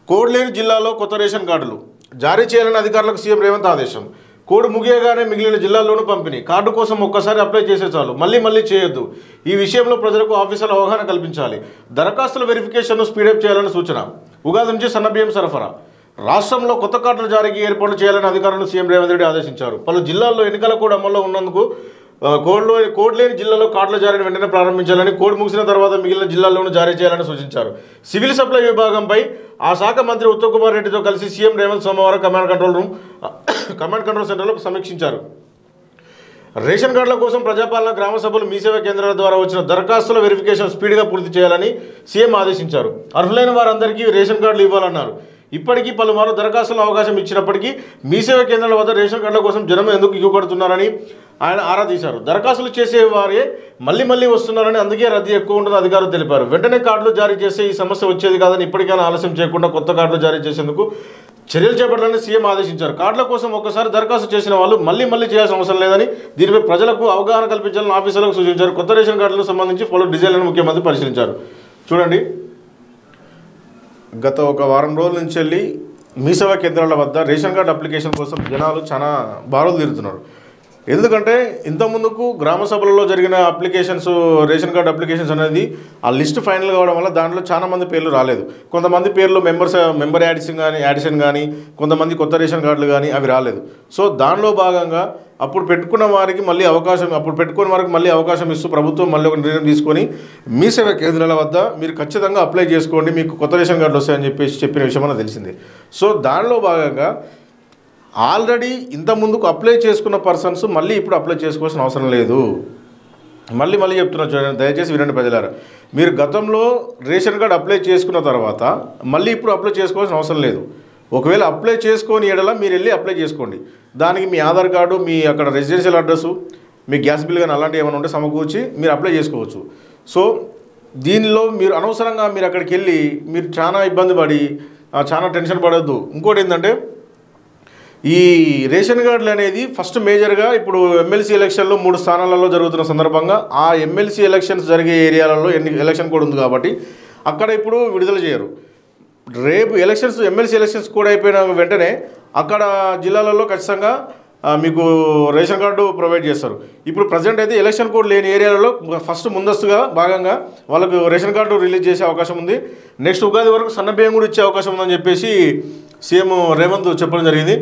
Code లేని జిల్లాలో కొత్త రేషన్ కార్డులు జారీ చేయాలని అధికారులకు సీఎం రేవంత్ ఆదేశం. కోడ్ ముగియగానే మిగిలిన జిల్లాల్లోనూ పంపిణీ. కార్డు కోసం ఒక్కసారి అప్లై చేసే చాలు, మళ్ళీ చేయొద్దు. ఈ విషయంలో ప్రజలకు ఆఫీసర్లు అవగాహన కల్పించాలి. దరఖాస్తుల వెరిఫికేషన్ను స్పీడప్ చేయాలని సూచన. ఉగాది నుంచి సన్నబియ్యం సరఫరా. రాష్ట్రంలో కొత్త కార్డుల జారీకి ఏర్పాట్లు చేయాలని అధికారులను సీఎం రేవంత్ రెడ్డి ఆదేశించారు. పలు జిల్లాల్లో ఎన్నికల కోడ్ అమల్లో ఉన్నందుకు కోడ్ లేని జిల్లాలో కార్డుల జారీని వెంటనే ప్రారంభించాలని, కోడ్ ముగిసిన తర్వాత మిగిలిన జిల్లాల్లోనూ జారీ చేయాలని సూచించారు. సివిల్ సప్లై విభాగంపై ఆ శాఖ మంత్రి ఉత్తమ్ కుమార్ రెడ్డితో కలిసి సీఎం రేవంత్ సోమవారం కమాండ్ కంట్రోల్ సెంటర్లో సమీక్షించారు. రేషన్ కార్డుల కోసం ప్రజాపాలన, గ్రామ సభలు, మీ సేవా కేంద్రాల ద్వారా వచ్చిన దరఖాస్తుల వెరిఫికేషన్ స్పీడ్గా పూర్తి చేయాలని సీఎం ఆదేశించారు. అర్హులైన వారందరికీ రేషన్ కార్డులు ఇవ్వాలన్నారు. ఇప్పటికీ పలుమార్లు దరఖాస్తుల అవకాశం ఇచ్చినప్పటికీ మీ సేవా కేంద్రాల వద్ద రేషన్ కార్డుల కోసం జనం ఎందుకు క్యూ కడుతున్నారని ఆయన ఆరా తీశారు. దరఖాస్తులు చేసేవారే మళ్ళీ వస్తున్నారని, అందుకే రద్దీ ఎక్కువ ఉంటుందని అధికారులు తెలిపారు. వెంటనే కార్డులు జారీ చేస్తే ఈ సమస్య వచ్చేది కాదని, ఇప్పటికైనా ఆలస్యం చేయకుండా కొత్త కార్డులు జారీ చేసేందుకు చర్యలు చేపట్టాలని సీఎం ఆదేశించారు. కార్డుల కోసం ఒక్కసారి దరఖాస్తు చేసిన వాళ్ళు మళ్ళీ చేయాల్సిన అవసరం లేదని, దీనిపై ప్రజలకు అవగాహన కల్పించాలని ఆఫీసర్లకు సూచించారు. కొత్త రేషన్ కార్డులకు సంబంధించి పలు డిజైన్లను ముఖ్యమంత్రి పరిశీలించారు. చూడండి, గత ఒక వారం రోజుల నుంచి వెళ్ళి మీ సేవా కేంద్రాల వద్ద రేషన్ కార్డు అప్లికేషన్ కోసం జనాలు చాలా బారులు తీరుతున్నారు. ఎందుకంటే ఇంతకుముందుకు గ్రామ సభలలో జరిగిన అప్లికేషన్స్, రేషన్ కార్డు అప్లికేషన్స్ అనేది ఆ లిస్ట్ ఫైనల్ కావడం వల్ల దాంట్లో చాలామంది పేర్లు రాలేదు. కొంతమంది పేర్లు మెంబర్ యాడిషన్ కానీ కొంతమంది కొత్త రేషన్ కార్డులు కానీ అవి రాలేదు. సో దానిలో భాగంగా అప్పుడు పెట్టుకున్న వారికి మళ్ళీ అవకాశం ఇస్తూ ప్రభుత్వం మళ్ళీ ఒక నిర్ణయం తీసుకొని మీ సేవా కేంద్రాల వద్ద మీరు ఖచ్చితంగా అప్లై చేసుకోండి, మీకు కొత్త రేషన్ కార్డులు వస్తాయని చెప్పిన విషయం మనకు తెలిసింది. సో దానిలో భాగంగా ఆల్రెడీ ఇంతకుముందుకు అప్లై చేసుకున్న పర్సన్స్ మళ్ళీ ఇప్పుడు అప్లై చేసుకోవాల్సిన అవసరం లేదు. మళ్ళీ చెప్తున్నా చూడండి, దయచేసి వినండి ప్రజలారా. మీరు గతంలో రేషన్ కార్డు అప్లై చేసుకున్న తర్వాత మళ్ళీ ఇప్పుడు అప్లై చేసుకోవాల్సిన అవసరం లేదు. ఒకవేళ అప్లై చేసుకొని ఎడల మీరు వెళ్ళి అప్లై చేసుకోండి. దానికి మీ ఆధార్ కార్డు, మీ అక్కడ రెసిడెన్షియల్ అడ్రస్సు, మీ గ్యాస్ బిల్ కానీ అలాంటివి ఏమైనా ఉంటే సమకూర్చి మీరు అప్లై చేసుకోవచ్చు. సో దీనిలో మీరు అనవసరంగా మీరు అక్కడికి వెళ్ళి మీరు చాలా ఇబ్బంది పడి చాలా టెన్షన్ పడొద్దు. ఇంకోటి ఏంటంటే, ఈ రేషన్ కార్డులు అనేది ఫస్ట్ మేజర్గా ఇప్పుడు ఎమ్మెల్సీ ఎలక్షన్లో 3 స్థానాలలో జరుగుతున్న సందర్భంగా ఆ ఎమ్మెల్సీ ఎలక్షన్స్ జరిగే ఏరియాలలో ఎలక్షన్ కోడ్ ఉంది కాబట్టి అక్కడ ఇప్పుడు విడుదల చేయరు. రేపు ఎమ్మెల్సీ ఎలక్షన్స్ కూడా అయిపోయిన వెంటనే అక్కడ జిల్లాలలో ఖచ్చితంగా మీకు రేషన్ కార్డు ప్రొవైడ్ చేస్తారు. ఇప్పుడు ప్రజెంట్ అయితే ఎలక్షన్ కోడ్ లేని ఏరియాలలో ఫస్ట్ ముందస్తుగా భాగంగా వాళ్ళకు రేషన్ కార్డు రిలీజ్ చేసే అవకాశం ఉంది. నెక్స్ట్ ఉగాది వరకు సన్నబియ్యం కూడా ఇచ్చే అవకాశం ఉందని చెప్పేసి సీఎం రేవంత్ చెప్పడం జరిగింది.